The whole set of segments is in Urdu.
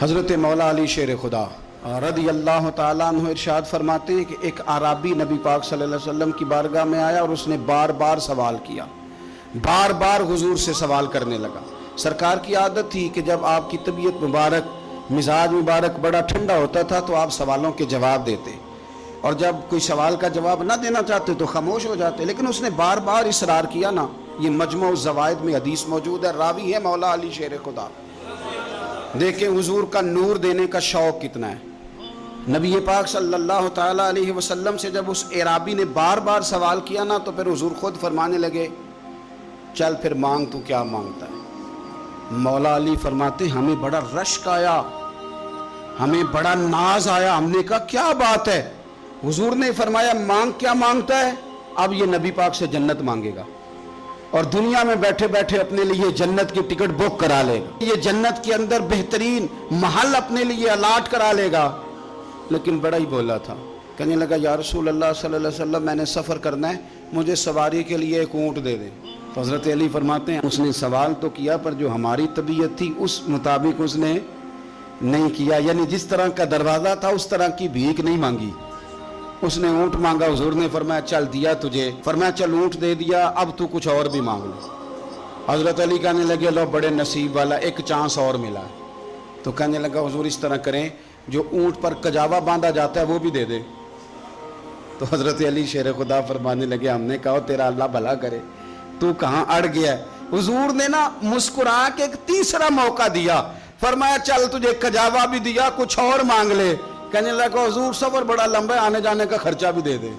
حضرت مولا علی شیر خدا رضی اللہ تعالیٰ عنہ ارشاد فرماتے ہیں کہ ایک عرابی نبی پاک صلی اللہ علیہ وسلم کی بارگاہ میں آیا اور اس نے بار بار سوال کیا، بار بار حضور سے سوال کرنے لگا۔ سرکار کی عادت تھی کہ جب آپ کی طبیعت مبارک، مزاج مبارک بڑا ٹھنڈا ہوتا تھا تو آپ سوالوں کے جواب دیتے، اور جب کوئی سوال کا جواب نہ دینا چاہتے تو خاموش ہو جاتے، لیکن اس نے بار بار اصرار کیا نا۔ یہ مجموع الزوائد میں حدیث موجود ہے، راوی ہے مولا علی شیر خدا۔ دیکھیں حضور کا نور دینے کا شوق کتنا ہے۔ نبی پاک صلی اللہ تعالیٰ علیہ وسلم سے جب اس اعرابی نے بار بار سوال کیا نا تو پھر حضور خود فرمانے لگے، چل پھر مانگ، تو کیا مانگتا ہے؟ مولا علی فرماتے ہمیں بڑا رشک آیا، ہمیں بڑا ناز آیا، ہم نے کہا کیا بات ہے؟ حضور نے فرمایا مانگ، کیا مانگتا ہے؟ اب یہ نبی پاک سے جنت مانگے گا، اور دنیا میں بیٹھے بیٹھے اپنے لیے جنت کی ٹکٹ بک کرا لے گا، یہ جنت کے اندر بہترین محل اپنے لیے الاٹ کرا لے گا۔ لیکن بڑا ہی بولا تھا، کہنے لگا یا رسول اللہ صلی اللہ علیہ وسلم میں نے سفر کرنا ہے، مجھے سواری کے لیے ایک اونٹ دے دیں۔ تو حضرت علی فرماتے ہیں اس نے سوال تو کیا پر جو ہماری طبیعت تھی اس مطابق اس نے نہیں کیا، یعنی جس طرح کا دروازہ تھا اس طرح کی بھیک نہیں مانگی۔ اس نے اونٹ مانگا، حضور نے فرمایا چل دیا تجھے، فرمایا چل اونٹ دے دیا، اب تو کچھ اور بھی مانگ لو۔ حضرت علی کہنے لگے لو بڑے نصیب والا، ایک چانس اور ملا۔ تو کہنے لگا حضور اس طرح کریں، جو اونٹ پر کجاوا باندھا جاتا ہے وہ بھی دے دے۔ تو حضرت علی شیر خدا فرمانے لگے ہم نے کہا تیرا اللہ بھلا کرے، تو کہاں اڑ گیا ہے؟ حضور نے نا مسکرا کے ایک تیسرا موقع دیا، فرمایا چل تجھے کجاوا بھی دیا، کچھ اور مانگ لے۔ کہنے لگا حضور سفر بڑا لمبا ہے، آنے جانے کا خرچہ بھی دے دے۔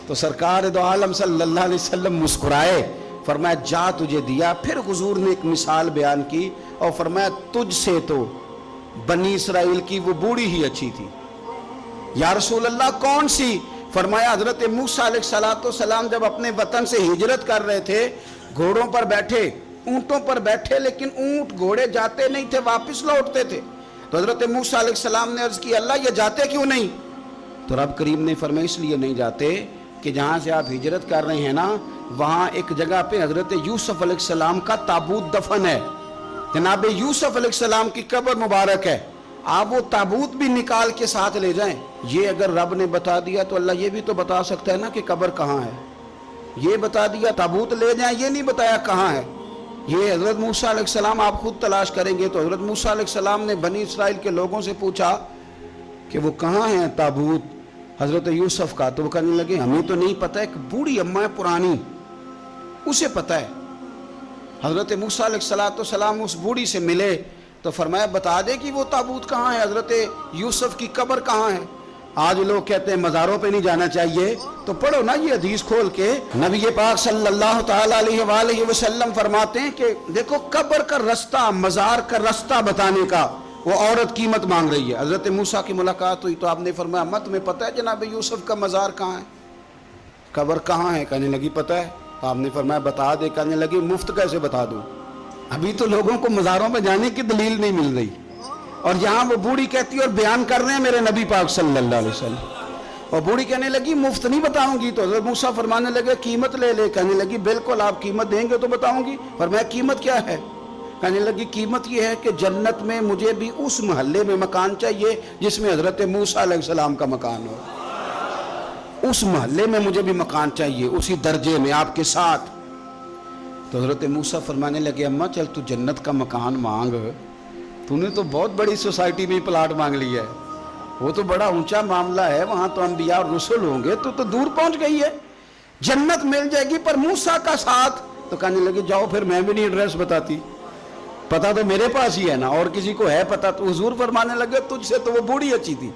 تو سرکار دو عالم صلی اللہ علیہ وسلم مسکرائے، فرمایا جا تجھے دیا۔ پھر حضور نے ایک مثال بیان کی اور فرمایا تجھ سے تو بنی اسرائیل کی وہ بوڑھی ہی اچھی تھی۔ یا رسول اللہ کون سی؟ فرمایا حضرت موسیٰ علیہ السلام جب اپنے وطن سے ہجرت کر رہے تھے، گھوڑوں پر بیٹھے، اونٹوں پر بیٹھے، لیکن اونٹ گھوڑے جاتے نہیں تھے، واپس لوٹتے تھے۔ تو حضرت موسیٰ علیہ السلام نے عرض کی اللہ یہ جاتے کیوں نہیں؟ تو رب کریم نے فرمایا اس لیے نہیں جاتے کہ جہاں سے آپ ہجرت کر رہے ہیں نا، وہاں ایک جگہ پہ حضرت یوسف علیہ السلام کا تابوت دفن ہے، جناب یوسف علیہ السلام کی قبر مبارک ہے، آپ وہ تابوت بھی نکال کے ساتھ لے جائیں۔ یہ اگر رب نے بتا دیا تو اللہ یہ بھی تو بتا سکتا ہے نا کہ قبر کہاں ہے۔ یہ بتا دیا تابوت لے جائیں، یہ نہیں بتایا کہاں ہے۔ یہ حضرت موسیٰ علیہ السلام آپ خود تلاش کریں گے تو حضرت موسیٰ علیہ السلام نے بنی اسرائیل کے لوگوں سے پوچھا کہ وہ کہاں ہیں تابوت حضرت یوسف کا؟ تو وہ کہنے لگے ہمیں تو نہیں پتہ، ایک بوڑھی اماں ہے پرانی، اسے پتہ ہے۔ حضرت موسیٰ علیہ السلام اس بوڑھی سے ملے تو فرمایا بتا دے کہ وہ تابوت کہاں ہے، حضرت یوسف کی قبر کہاں ہے۔ آج لوگ کہتے ہیں مزاروں پہ نہیں جانا چاہیے، تو پڑھو نا یہ حدیث کھول کے۔ نبی پاک صلی اللہ تعالیٰ علیہ وآلہ وسلم فرماتے ہیں کہ دیکھو قبر کا رستہ، مزار کا رستہ بتانے کا وہ عورت قیمت مانگ رہی ہے۔ حضرت موسیٰ کی ملاقات ہوئی تو آپ نے فرمایا مت میں پتہ ہے جناب یوسف کا مزار کہاں ہے، قبر کہاں ہے؟ کہنے لگی پتہ ہے۔ تو آپ نے فرمایا بتا دے۔ کہنے لگی مفت کیسے بتا دوں، ابھی تو لوگوں کو مزاروں پہ جانے کی دلیل نہیں مل رہی، اور یہاں وہ بوڑھی کہتی ہے اور بیان کر رہے ہیں میرے نبی پاک صلی اللہ علیہ وسلم، اور بوڑھی کہنے لگی مفت نہیں بتاؤں گی۔ تو حضرت موسیٰ فرمانے لگے قیمت لے لے۔ کہنے لگی بالکل آپ قیمت دیں گے تو بتاؤں گی۔ فرمایا قیمت کیا ہے؟ کہنے لگی قیمت یہ ہے کہ جنت میں مجھے بھی اس محلے میں مکان چاہیے جس میں حضرت موسیٰ علیہ السلام کا مکان ہو، اس محلے میں مجھے بھی مکان چاہیے، اسی درجے میں آپ کے ساتھ۔ تو حضرت موسیٰ فرمانے لگے اماں چل تو جنت کا مکان مانگ، تو نے تو بہت بڑی سوسائٹی میں پلاٹ مانگ لیا ہے، وہ تو بڑا اونچا معاملہ ہے، وہاں تو انبیاء اور رسول ہوں گے، تو دور پہنچ گئی ہے، جنت مل جائے گی پر موسیٰ کا ساتھ۔ تو کہنے لگے جاؤ پھر میں بھی نہیں ایڈریس بتاتی، پتہ تو میرے پاس ہی ہے نا، اور کسی کو ہے پتہ؟ تو حضور فرمانے لگے تجھ سے تو وہ بوڑھی اچھی تھی۔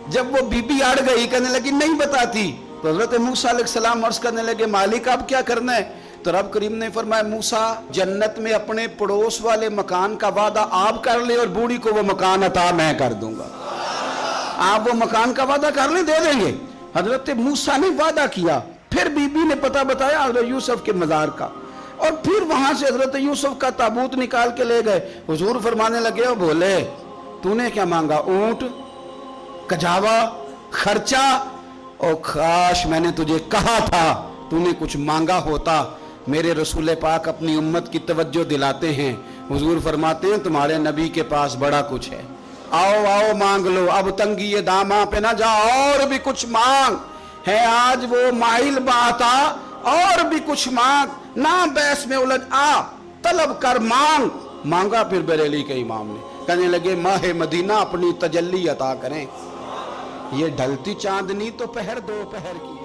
جب وہ بی بی اڑ گئی کہنے لگی نہیں بتاتی، تو حضرت موسیٰ علیہ السلام عرض کرنے لگے مالک اب کیا کرنا ہے؟ تو رب کریم نے فرمایا موسیٰ جنت میں اپنے پڑوس والے مکان کا وعدہ آپ کر لیں اور بوڑھی کو وہ مکان عطا میں کر دوں گا۔ آپ وہ مکان کا وعدہ کر لیں، دے دیں گے۔ حضرت موسیٰ نے وعدہ کیا، پھر بی بی نے پتہ بتایا حضرت یوسف کے مزار کا، اور پھر وہاں سے حضرت یوسف کا تابوت نکال کے لے گئے۔ حضور فرمانے لگے اور بولے تو نے کیا مانگا؟ اونٹ، کجاوا، خرچہ، اور کاش میں نے تجھے کہا تھا تو نے کچھ مانگا ہوتا۔ میرے رسول پاک اپنی امت کی توجہ دلاتے ہیں، حضور فرماتے ہیں تمہارے نبی کے پاس بڑا کچھ ہے۔ آؤ آؤ مانگ لو، اب تنگی داماں پہ نہ جا، اور بھی کچھ مانگ ہے آج وہ مائل باتا، اور بھی کچھ مانگ، نہ بحث میں الجھ آ، طلب کر مانگ۔ مانگا پھر بریلی کے امام نے، کہنے لگے ماہ مدینہ اپنی تجلی عطا کریں، یہ ڈھلتی چاندنی تو پہر دو پہر کی